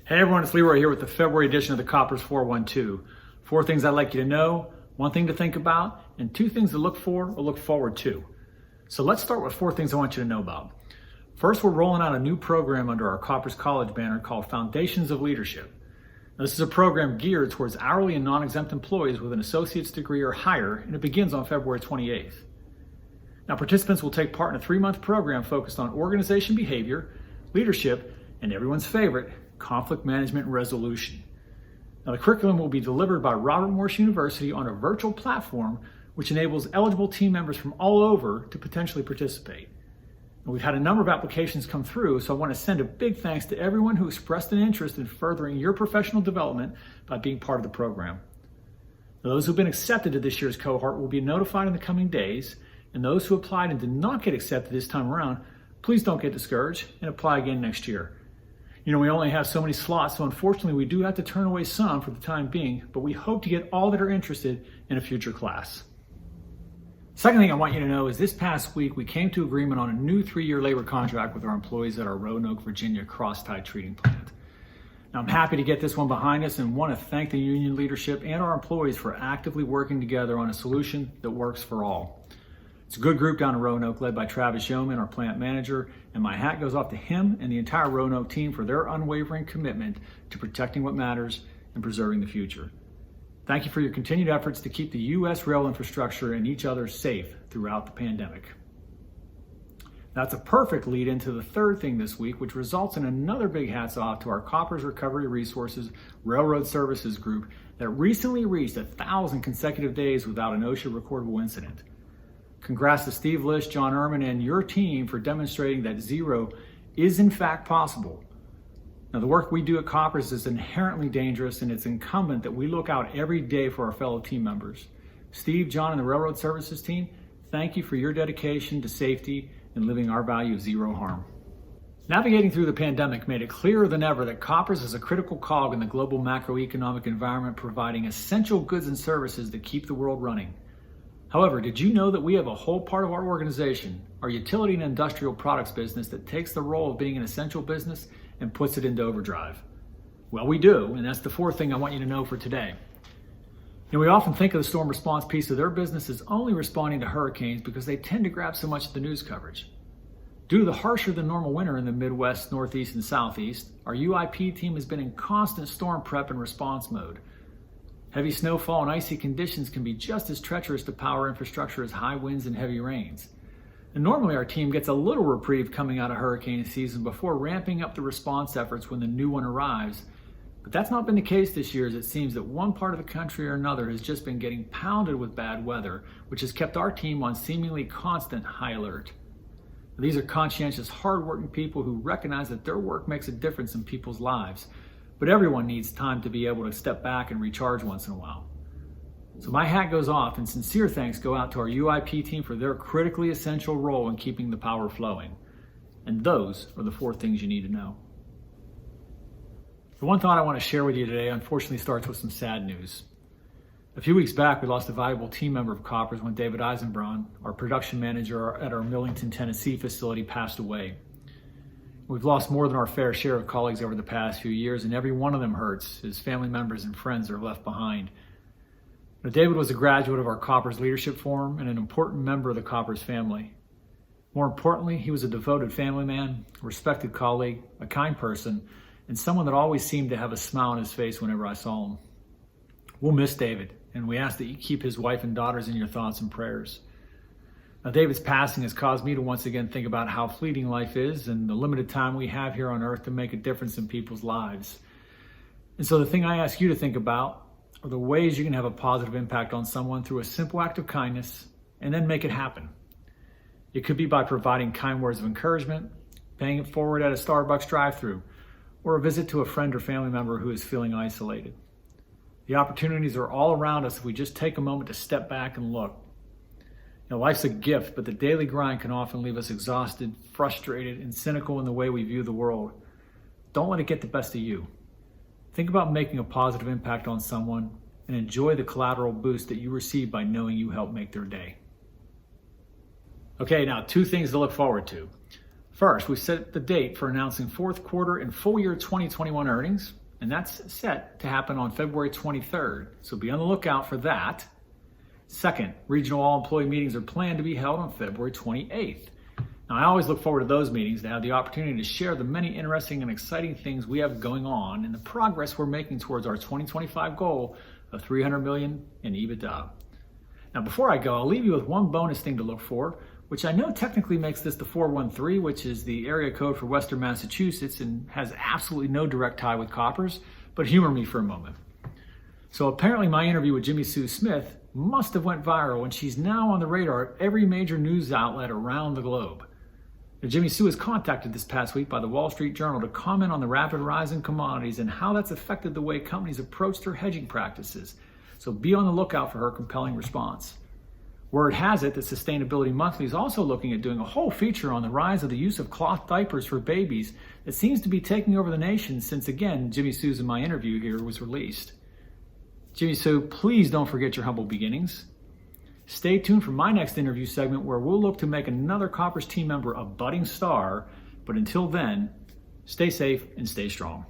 Hey everyone, it's Leroy here with the February edition of the Koppers 412. 4 things I'd like you to know, 1 thing to think about, and 2 things to look for or look forward to. So let's start with 4 things I want you to know about. First, we're rolling out a new program under our Koppers College banner called Foundations of Leadership. Now, this is a program geared towards hourly and non-exempt employees with an associate's degree or higher, and it begins on February 28th. Now, participants will take part in a 3-month program focused on organization behavior, leadership, and everyone's favorite, conflict management and resolution. Now, the curriculum will be delivered by Robert Morris University on a virtual platform which enables eligible team members from all over to potentially participate. Now, we've had a number of applications come through, so I want to send a big thanks to everyone who expressed an interest in furthering your professional development by being part of the program. Now, those who've been accepted to this year's cohort will be notified in the coming days, and those who applied and did not get accepted this time around, please don't get discouraged and apply again next year. You know, we only have so many slots, so unfortunately we do have to turn away some for the time being, but we hope to get all that are interested in a future class. Second thing I want you to know is this past week we came to agreement on a new 3-year labor contract with our employees at our Roanoke, Virginia cross-tie treating plant. Now, I'm happy to get this one behind us and want to thank the union leadership and our employees for actively working together on a solution that works for all. It's a good group down in Roanoke led by Travis Yeoman, our plant manager, and my hat goes off to him and the entire Roanoke team for their unwavering commitment to protecting what matters and preserving the future. Thank you for your continued efforts to keep the U.S. rail infrastructure and each other safe throughout the pandemic. That's a perfect lead into the 3rd thing this week, which results in another big hats off to our Koppers Recovery Resources Railroad Services group that recently reached 1,000 consecutive days without an OSHA recordable incident. Congrats to Steve Lish, John Ehrman, and your team for demonstrating that zero is in fact possible. Now, the work we do at Koppers is inherently dangerous, and it's incumbent that we look out every day for our fellow team members. Steve, John, and the Railroad Services team, thank you for your dedication to safety and living our value of zero harm. Navigating through the pandemic made it clearer than ever that Koppers is a critical cog in the global macroeconomic environment, providing essential goods and services that keep the world running. However, did you know that we have a whole part of our organization, our utility and industrial products business, that takes the role of being an essential business and puts it into overdrive? Well, we do, and that's the 4th thing I want you to know for today. And we often think of the storm response piece of their business as only responding to hurricanes because they tend to grab so much of the news coverage. Due to the harsher than normal winter in the Midwest, Northeast, and Southeast, our UIP team has been in constant storm prep and response mode. Heavy snowfall and icy conditions can be just as treacherous to power infrastructure as high winds and heavy rains. And normally our team gets a little reprieve coming out of hurricane season before ramping up the response efforts when the new one arrives. But that's not been the case this year, as it seems that one part of the country or another has just been getting pounded with bad weather, which has kept our team on seemingly constant high alert. These are conscientious, hard-working people who recognize that their work makes a difference in people's lives. But everyone needs time to be able to step back and recharge once in a while. So my hat goes off, and sincere thanks go out to our UIP team for their critically essential role in keeping the power flowing. And those are the 4 things you need to know. The one thought I want to share with you today unfortunately starts with some sad news. A few weeks back, we lost a valuable team member of Koppers when David Eisenbraun, our production manager at our Millington, Tennessee facility, passed away. We've lost more than our fair share of colleagues over the past few years, and every one of them hurts as family members and friends are left behind. Now, David was a graduate of our Koppers Leadership Forum and an important member of the Koppers family. More importantly, he was a devoted family man, a respected colleague, a kind person, and someone that always seemed to have a smile on his face whenever I saw him. We'll miss David, and we ask that you keep his wife and daughters in your thoughts and prayers. Now, David's passing has caused me to once again think about how fleeting life is and the limited time we have here on earth to make a difference in people's lives. And so the thing I ask you to think about are the ways you can have a positive impact on someone through a simple act of kindness and then make it happen. It could be by providing kind words of encouragement, paying it forward at a Starbucks drive-thru, or a visit to a friend or family member who is feeling isolated. The opportunities are all around us if we just take a moment to step back and look. You know, life's a gift, but the daily grind can often leave us exhausted, frustrated, and cynical in the way we view the world. Don't let it get the best of you. Think about making a positive impact on someone and enjoy the collateral boost that you receive by knowing you helped make their day. Okay, now 2 things to look forward to. First, we set the date for announcing fourth quarter and full year 2021 earnings, and that's set to happen on February 23rd, so be on the lookout for that. Second, regional all-employee meetings are planned to be held on February 28th. Now, I always look forward to those meetings to have the opportunity to share the many interesting and exciting things we have going on and the progress we're making towards our 2025 goal of $300 million in EBITDA. Now, before I go, I'll leave you with one bonus thing to look for, which I know technically makes this the 413, which is the area code for Western Massachusetts and has absolutely no direct tie with Koppers, but humor me for a moment. So apparently my interview with Jimmy Sue Smith must have went viral, and she's now on the radar at every major news outlet around the globe. Now, Jimmy Sue was contacted this past week by the Wall Street Journal to comment on the rapid rise in commodities and how that's affected the way companies approach their hedging practices. So be on the lookout for her compelling response. Word has it that Sustainability Monthly is also looking at doing a whole feature on the rise of the use of cloth diapers for babies that seems to be taking over the nation since, again, Jimmy Sue's in my interview here was released. Jimmy Sue, please don't forget your humble beginnings. Stay tuned for my next interview segment where we'll look to make another Koppers team member a budding star. But until then, stay safe and stay strong.